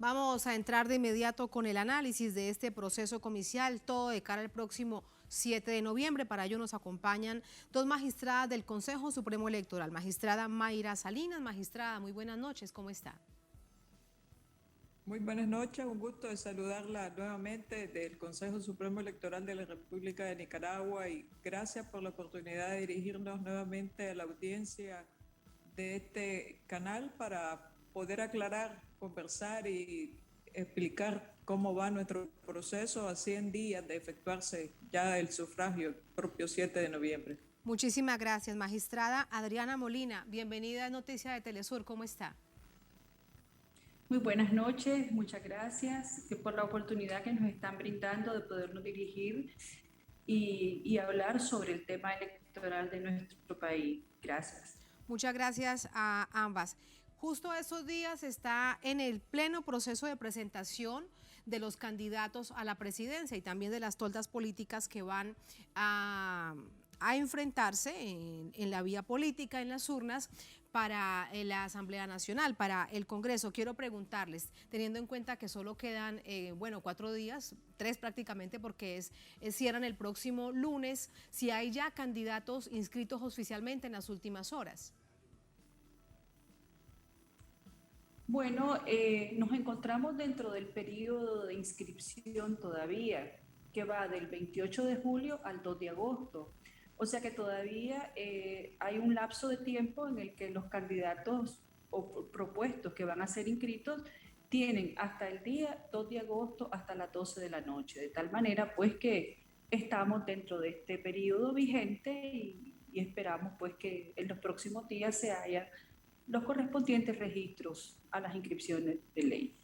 Vamos a entrar de inmediato con el análisis de este proceso comicial, todo de cara al próximo 7 de noviembre. Para ello nos acompañan dos magistradas del Consejo Supremo Electoral. Magistrada Mayra Salinas. Magistrada, muy buenas noches, ¿cómo está? Muy buenas noches, un gusto de saludarla nuevamente del Consejo Supremo Electoral de la República de Nicaragua y gracias por la oportunidad de dirigirnos nuevamente a la audiencia de este canal para poder aclarar, conversar y explicar cómo va nuestro proceso a 100 días de efectuarse ya el sufragio el propio 7 de noviembre. Muchísimas gracias, magistrada Adriana Molina. Bienvenida a Noticia de Telesur, ¿cómo está? Muy buenas noches, muchas gracias por la oportunidad que nos están brindando de podernos dirigir y hablar sobre el tema electoral de nuestro país. Gracias. Muchas gracias a ambas. Justo estos días está en el pleno proceso de presentación de los candidatos a la presidencia y también de las toldas políticas que van a enfrentarse en la vía política, en las urnas, para la Asamblea Nacional, para el Congreso. Quiero preguntarles, teniendo en cuenta que solo quedan, 4 días, 3 prácticamente, porque cierran el próximo lunes, si hay ya candidatos inscritos oficialmente en las últimas horas. Bueno, nos encontramos dentro del periodo de inscripción todavía, que va del 28 de julio al 2 de agosto. O sea que todavía hay un lapso de tiempo en el que los candidatos o propuestos que van a ser inscritos tienen hasta el día 2 de agosto hasta las 12 de la noche. De tal manera pues que estamos dentro de este periodo vigente y esperamos pues que en los próximos días se haya los correspondientes registros a las inscripciones de ley.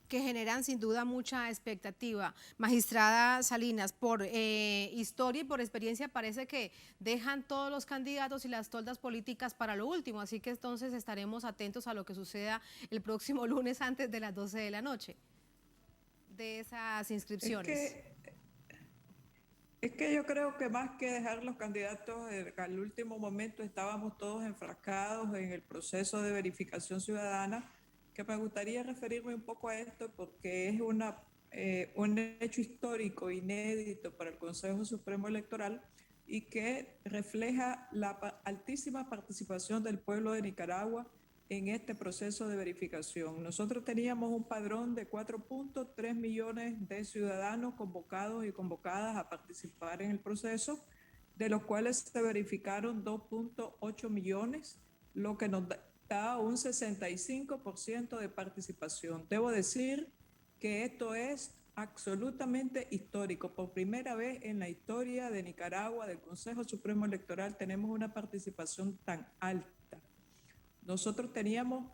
Que generan sin duda mucha expectativa. Magistrada Salinas, por historia y por experiencia parece que dejan todos los candidatos y las toldas políticas para lo último, así que entonces estaremos atentos a lo que suceda el próximo lunes antes de las 12 de la noche, de esas inscripciones. Es que yo creo que más que dejar los candidatos al último momento, estábamos todos enfrascados en el proceso de verificación ciudadana, que me gustaría referirme un poco a esto porque es un hecho histórico, inédito para el Consejo Supremo Electoral y que refleja la altísima participación del pueblo de Nicaragua en este proceso de verificación. Nosotros teníamos un padrón de 4.3 millones de ciudadanos convocados y convocadas a participar en el proceso, de los cuales se verificaron 2.8 millones, lo que nos da un 65% de participación. Debo decir que esto es absolutamente histórico. Por primera vez en la historia de Nicaragua, del Consejo Supremo Electoral, tenemos una participación tan alta. Nosotros teníamos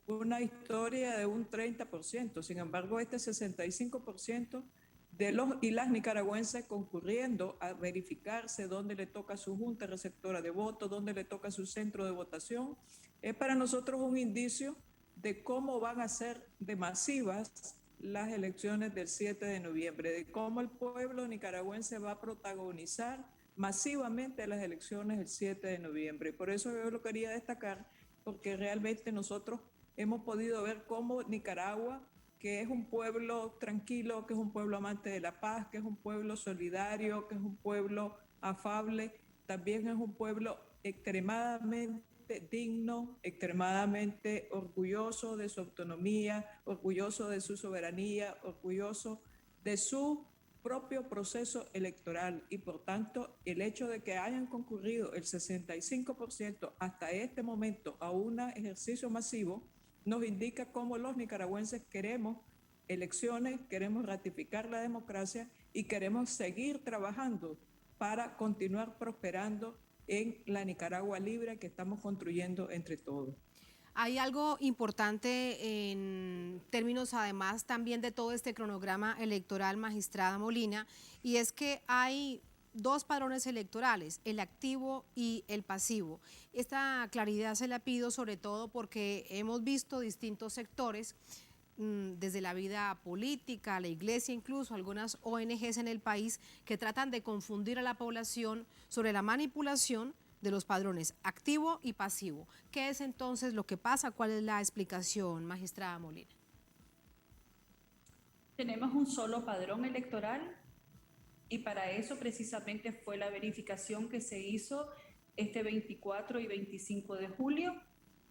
una historia de un 30%, sin embargo, este 65% de los y las nicaragüenses concurriendo a verificarse dónde le toca su junta receptora de votos, dónde le toca su centro de votación, es para nosotros un indicio de cómo van a ser de masivas las elecciones del 7 de noviembre, de cómo el pueblo nicaragüense va a protagonizar masivamente las elecciones el 7 de noviembre. Por eso yo lo quería destacar, porque realmente nosotros hemos podido ver cómo Nicaragua, que es un pueblo tranquilo, que es un pueblo amante de la paz, que es un pueblo solidario, que es un pueblo afable, también es un pueblo extremadamente digno, extremadamente orgulloso de su autonomía, orgulloso de su soberanía, orgulloso de su propio proceso electoral y por tanto el hecho de que hayan concurrido el 65% hasta este momento a un ejercicio masivo nos indica cómo los nicaragüenses queremos elecciones, queremos ratificar la democracia y queremos seguir trabajando para continuar prosperando en la Nicaragua libre que estamos construyendo entre todos. Hay algo importante en términos además también de todo este cronograma electoral, magistrada Molina, y es que hay dos padrones electorales, el activo y el pasivo. Esta claridad se la pido sobre todo porque hemos visto distintos sectores desde la vida política, la iglesia, incluso algunas ONGs en el país que tratan de confundir a la población sobre la manipulación de los padrones activo y pasivo. ¿Qué es entonces lo que pasa? ¿Cuál es la explicación, magistrada Molina? Tenemos un solo padrón electoral y para eso precisamente fue la verificación que se hizo este 24 y 25 de julio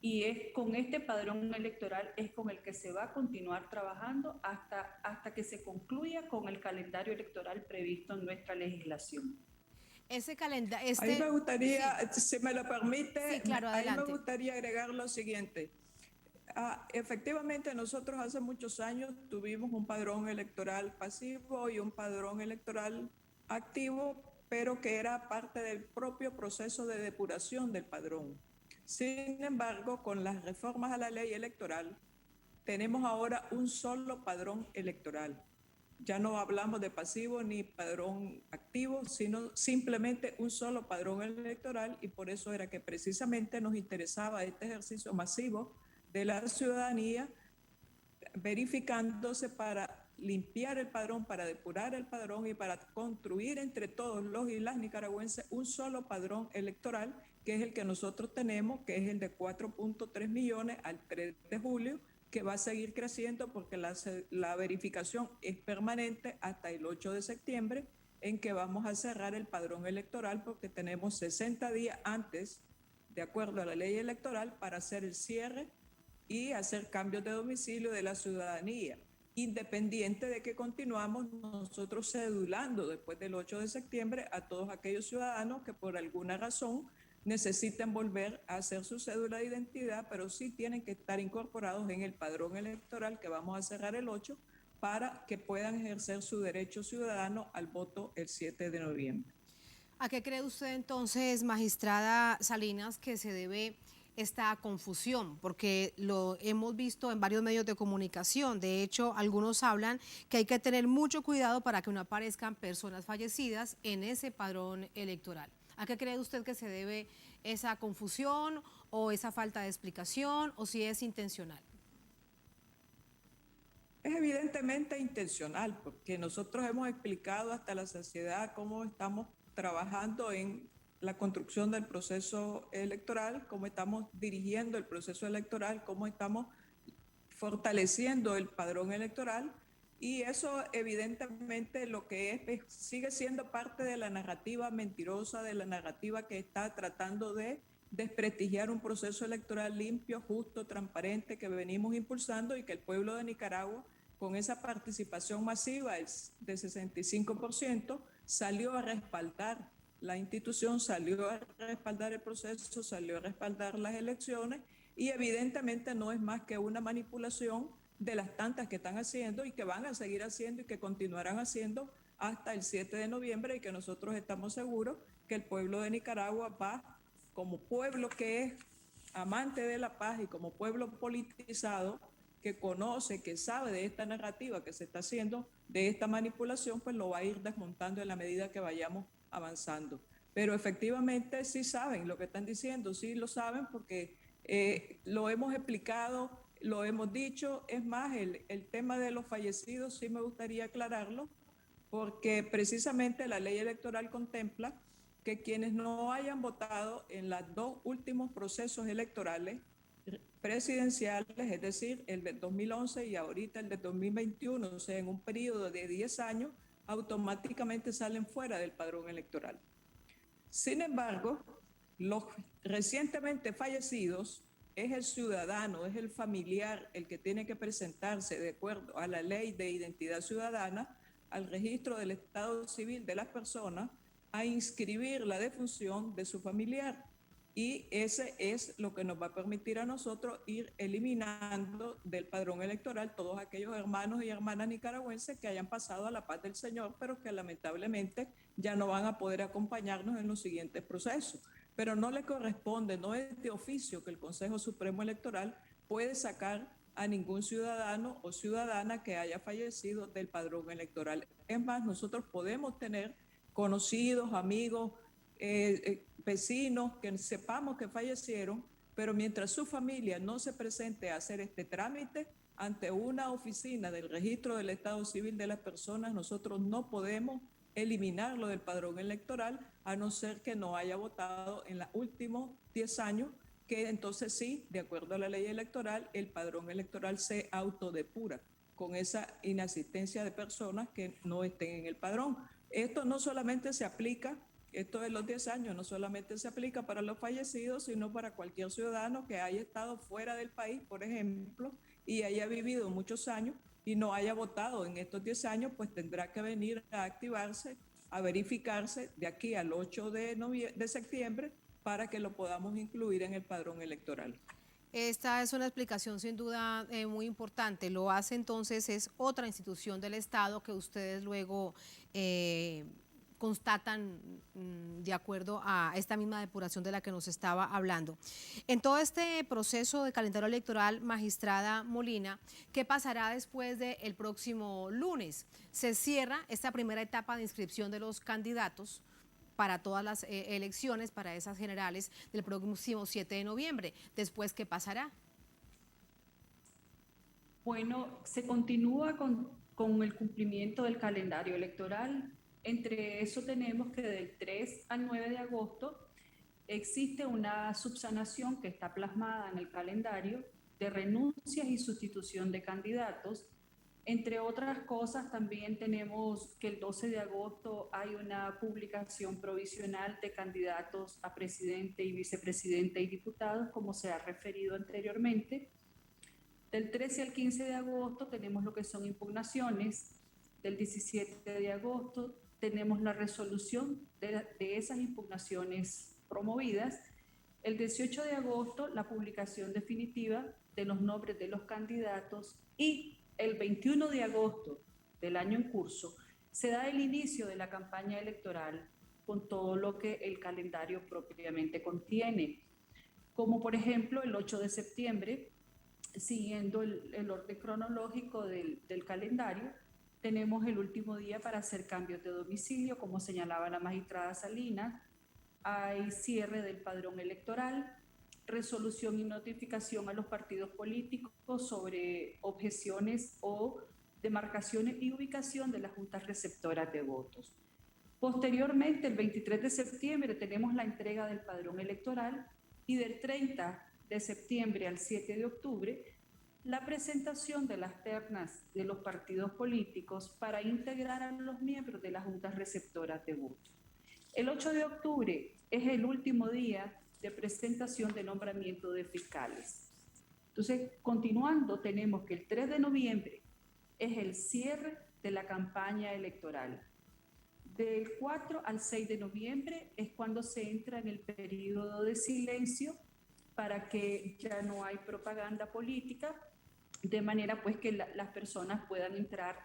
y es con este padrón electoral es con el que se va a continuar trabajando hasta que se concluya con el calendario electoral previsto en nuestra legislación. Ese calendario, Ahí me gustaría, sí, si me lo permite, sí, claro, ahí me adelante. gustaría agregar lo siguiente. Efectivamente, nosotros hace muchos años tuvimos un padrón electoral pasivo y un padrón electoral activo, pero que era parte del propio proceso de depuración del padrón. Sin embargo, con las reformas a la ley electoral, tenemos ahora un solo padrón electoral. Ya no hablamos de pasivo ni padrón activo, sino simplemente un solo padrón electoral y por eso era que precisamente nos interesaba este ejercicio masivo de la ciudadanía verificándose para limpiar el padrón, para depurar el padrón y para construir entre todos los y las nicaragüenses un solo padrón electoral, que es el que nosotros tenemos, que es el de 4.3 millones al 3 de julio, que va a seguir creciendo porque la verificación es permanente hasta el 8 de septiembre, en que vamos a cerrar el padrón electoral porque tenemos 60 días antes, de acuerdo a la ley electoral, para hacer el cierre y hacer cambios de domicilio de la ciudadanía, independiente de que continuamos nosotros cedulando después del 8 de septiembre a todos aquellos ciudadanos que por alguna razón necesiten volver a hacer su cédula de identidad, pero sí tienen que estar incorporados en el padrón electoral que vamos a cerrar el 8 para que puedan ejercer su derecho ciudadano al voto el 7 de noviembre. ¿A qué cree usted entonces, magistrada Salinas, que se debe esta confusión? Porque lo hemos visto en varios medios de comunicación. De hecho, algunos hablan que hay que tener mucho cuidado para que no aparezcan personas fallecidas en ese padrón electoral. ¿A qué cree usted que se debe esa confusión o esa falta de explicación o si es intencional? Es evidentemente intencional, porque nosotros hemos explicado hasta la saciedad cómo estamos trabajando en la construcción del proceso electoral, cómo estamos dirigiendo el proceso electoral, cómo estamos fortaleciendo el padrón electoral, y eso evidentemente lo que es sigue siendo parte de la narrativa mentirosa, de la narrativa que está tratando de desprestigiar un proceso electoral limpio, justo, transparente que venimos impulsando y que el pueblo de Nicaragua, con esa participación masiva de 65%, salió a respaldar la institución, salió a respaldar el proceso, salió a respaldar las elecciones y evidentemente no es más que una manipulación de las tantas que están haciendo y que van a seguir haciendo y que continuarán haciendo hasta el 7 de noviembre y que nosotros estamos seguros que el pueblo de Nicaragua va, como pueblo que es amante de la paz y como pueblo politizado, que conoce, que sabe de esta narrativa que se está haciendo, de esta manipulación, pues lo va a ir desmontando en la medida que vayamos avanzando. Pero efectivamente sí saben lo que están diciendo, sí lo saben porque lo hemos explicado, lo hemos dicho. Es más, el tema de los fallecidos sí me gustaría aclararlo, porque precisamente la ley electoral contempla que quienes no hayan votado en los dos últimos procesos electorales presidenciales, es decir, el de 2011 y ahorita el de 2021, o sea, en un periodo de 10 años, automáticamente salen fuera del padrón electoral. Sin embargo, los recientemente fallecidos es el ciudadano, es el familiar el que tiene que presentarse de acuerdo a la ley de identidad ciudadana al registro del estado civil de las personas a inscribir la defunción de su familiar. Y ese es lo que nos va a permitir a nosotros ir eliminando del padrón electoral todos aquellos hermanos y hermanas nicaragüenses que hayan pasado a la paz del Señor, pero que lamentablemente ya no van a poder acompañarnos en los siguientes procesos. Pero no le corresponde, no es de oficio que el Consejo Supremo Electoral puede sacar a ningún ciudadano o ciudadana que haya fallecido del padrón electoral. Es más, nosotros podemos tener conocidos, amigos, vecinos que sepamos que fallecieron, pero mientras su familia no se presente a hacer este trámite ante una oficina del registro del estado civil de las personas, nosotros no podemos eliminarlo del padrón electoral a no ser que no haya votado en los últimos 10 años, que entonces sí, de acuerdo a la ley electoral, el padrón electoral se autodepura. con esa inasistencia de personas que no estén en el padrón. Esto no solamente se aplica, esto de los 10 años, no solamente se aplica para los fallecidos, sino para cualquier ciudadano que haya estado fuera del país, por ejemplo, y haya vivido muchos años y no haya votado en estos 10 años, pues tendrá que venir a activarse, a verificarse de aquí al 8 de septiembre para que lo podamos incluir en el padrón electoral. Esta es una explicación sin duda muy importante. Lo hace entonces, es otra institución del Estado que ustedes luego constatan de acuerdo a esta misma depuración de la que nos estaba hablando. En todo este proceso de calendario electoral, magistrada Molina, ¿qué pasará después del próximo lunes? Se cierra esta primera etapa de inscripción de los candidatos para todas las elecciones, para esas generales del próximo 7 de noviembre. Después, ¿qué pasará? Bueno, se continúa con el cumplimiento del calendario electoral. Entre eso tenemos que del 3 al 9 de agosto existe una subsanación que está plasmada en el calendario de renuncias y sustitución de candidatos. Entre otras cosas, también tenemos que el 12 de agosto hay una publicación provisional de candidatos a presidente y vicepresidente y diputados, como se ha referido anteriormente. Del 13 al 15 de agosto tenemos lo que son impugnaciones. Del 17 de agosto tenemos la resolución de esas impugnaciones promovidas. El 18 de agosto, la publicación definitiva de los nombres de los candidatos, y el 21 de agosto del año en curso se da el inicio de la campaña electoral con todo lo que el calendario propiamente contiene, como por ejemplo el 8 de septiembre, siguiendo el orden cronológico del calendario, tenemos el último día para hacer cambios de domicilio, como señalaba la magistrada Salinas. Hay cierre del padrón electoral, resolución y notificación a los partidos políticos sobre objeciones o demarcaciones y ubicación de las juntas receptoras de votos. Posteriormente, el 23 de septiembre, tenemos la entrega del padrón electoral y del 30 de septiembre al 7 de octubre, la presentación de las ternas de los partidos políticos para integrar a los miembros de las juntas receptoras de votos. El 8 de octubre es el último día de presentación de nombramiento de fiscales. Entonces, continuando, tenemos que el 3 de noviembre es el cierre de la campaña electoral. Del 4 al 6 de noviembre es cuando se entra en el periodo de silencio para que ya no hay propaganda política, de manera pues que las personas puedan entrar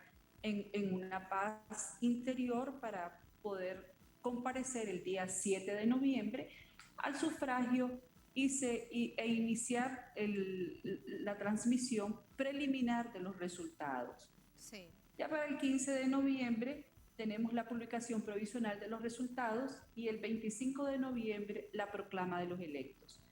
en una paz interior para poder comparecer el día 7 de noviembre al sufragio e iniciar la transmisión preliminar de los resultados. Sí. Ya para el 15 de noviembre tenemos la publicación provisional de los resultados y el 25 de noviembre la proclama de los electos.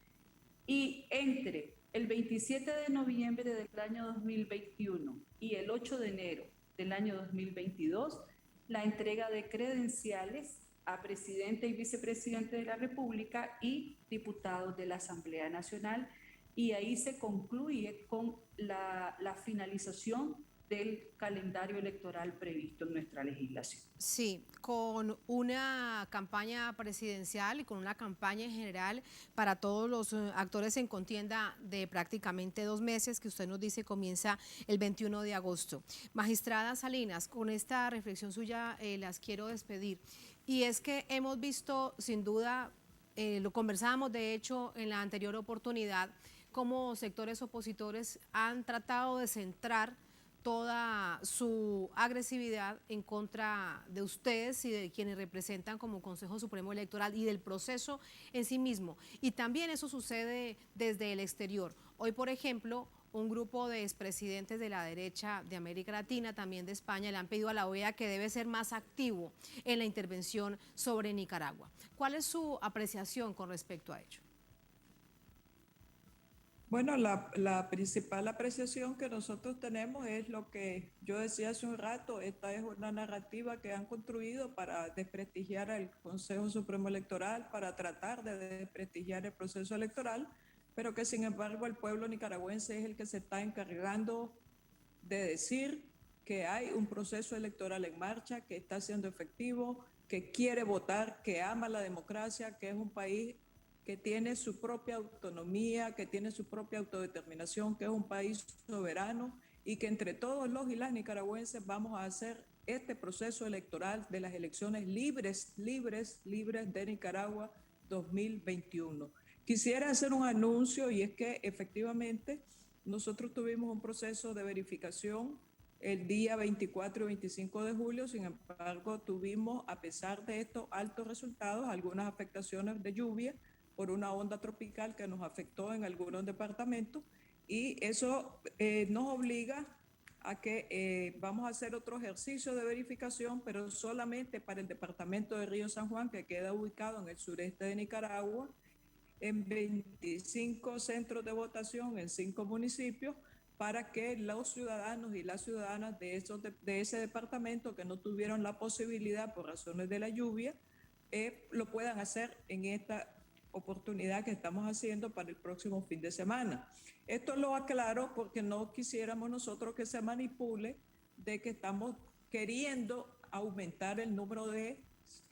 Y entre el 27 de noviembre del año 2021 y el 8 de enero del año 2022, la entrega de credenciales a presidente y vicepresidente de la República y diputados de la Asamblea Nacional, y ahí se concluye con la finalización del calendario electoral previsto en nuestra legislación. Sí, con una campaña presidencial y con una campaña en general para todos los actores en contienda de prácticamente 2 meses, que usted nos dice comienza el 21 de agosto. Magistrada Salinas, con esta reflexión suya las quiero despedir. Y es que hemos visto, sin duda, lo conversábamos de hecho en la anterior oportunidad, cómo sectores opositores han tratado de centrar toda su agresividad en contra de ustedes y de quienes representan como Consejo Supremo Electoral y del proceso en sí mismo. Y también eso sucede desde el exterior. Hoy, por ejemplo, un grupo de expresidentes de la derecha de América Latina, también de España, le han pedido a la OEA que debe ser más activo en la intervención sobre Nicaragua. ¿Cuál es su apreciación con respecto a ello? Bueno, la principal apreciación que nosotros tenemos es lo que yo decía hace un rato. Esta es una narrativa que han construido para desprestigiar al Consejo Supremo Electoral, para tratar de desprestigiar el proceso electoral, pero que sin embargo el pueblo nicaragüense es el que se está encargando de decir que hay un proceso electoral en marcha, que está siendo efectivo, que quiere votar, que ama la democracia, que es un país que tiene su propia autonomía, que tiene su propia autodeterminación, que es un país soberano y que entre todos los y las nicaragüenses vamos a hacer este proceso electoral de las elecciones libres de Nicaragua 2021. Quisiera hacer un anuncio y es que efectivamente nosotros tuvimos un proceso de verificación el día 24 y 25 de julio, sin embargo tuvimos, a pesar de estos altos resultados, algunas afectaciones de lluvia por una onda tropical que nos afectó en algunos departamentos y eso nos obliga a que vamos a hacer otro ejercicio de verificación, pero solamente para el departamento de Río San Juan, que queda ubicado en el sureste de Nicaragua, en 25 centros de votación en 5 municipios, para que los ciudadanos y las ciudadanas de ese departamento que no tuvieron la posibilidad por razones de la lluvia, lo puedan hacer en esta oportunidad que estamos haciendo para el próximo fin de semana. Esto lo aclaro porque no quisiéramos nosotros que se manipule de que estamos queriendo aumentar el número de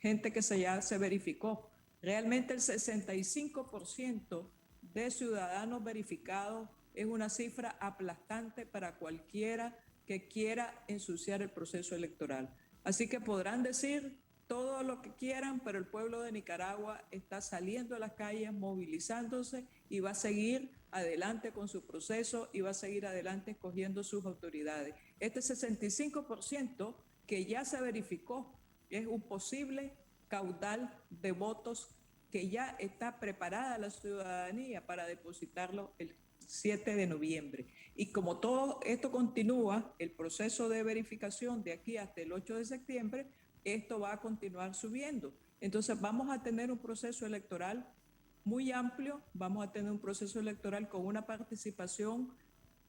gente que ya se verificó. Realmente el 65% de ciudadanos verificados es una cifra aplastante para cualquiera que quiera ensuciar el proceso electoral. Así que podrán decir todo lo que quieran, pero el pueblo de Nicaragua está saliendo a las calles, movilizándose y va a seguir adelante con su proceso y va a seguir adelante escogiendo sus autoridades. Este 65% que ya se verificó es un posible caudal de votos que ya está preparada la ciudadanía para depositarlo el 7 de noviembre. Y como todo esto continúa, el proceso de verificación de aquí hasta el 8 de septiembre, esto va a continuar subiendo. Entonces vamos a tener un proceso electoral muy amplio, vamos a tener un proceso electoral con una participación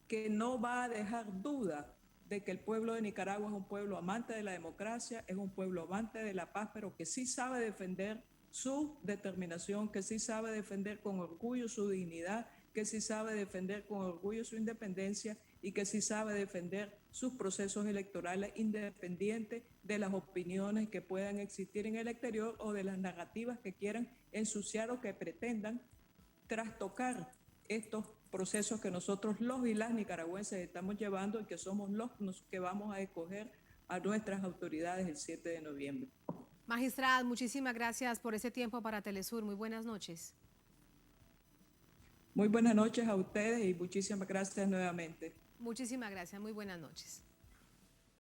que no va a dejar duda de que el pueblo de Nicaragua es un pueblo amante de la democracia, es un pueblo amante de la paz, pero que sí sabe defender su determinación, que sí sabe defender con orgullo su dignidad, que sí sabe defender con orgullo su independencia y que sí sabe defender sus procesos electorales independientes de las opiniones que puedan existir en el exterior o de las narrativas que quieran ensuciar o que pretendan trastocar estos procesos que nosotros los y las nicaragüenses estamos llevando y que somos los que vamos a escoger a nuestras autoridades el 7 de noviembre. Magistrada, muchísimas gracias por ese tiempo para Telesur. Muy buenas noches. Muy buenas noches a ustedes y muchísimas gracias nuevamente. Muchísimas gracias. Muy buenas noches.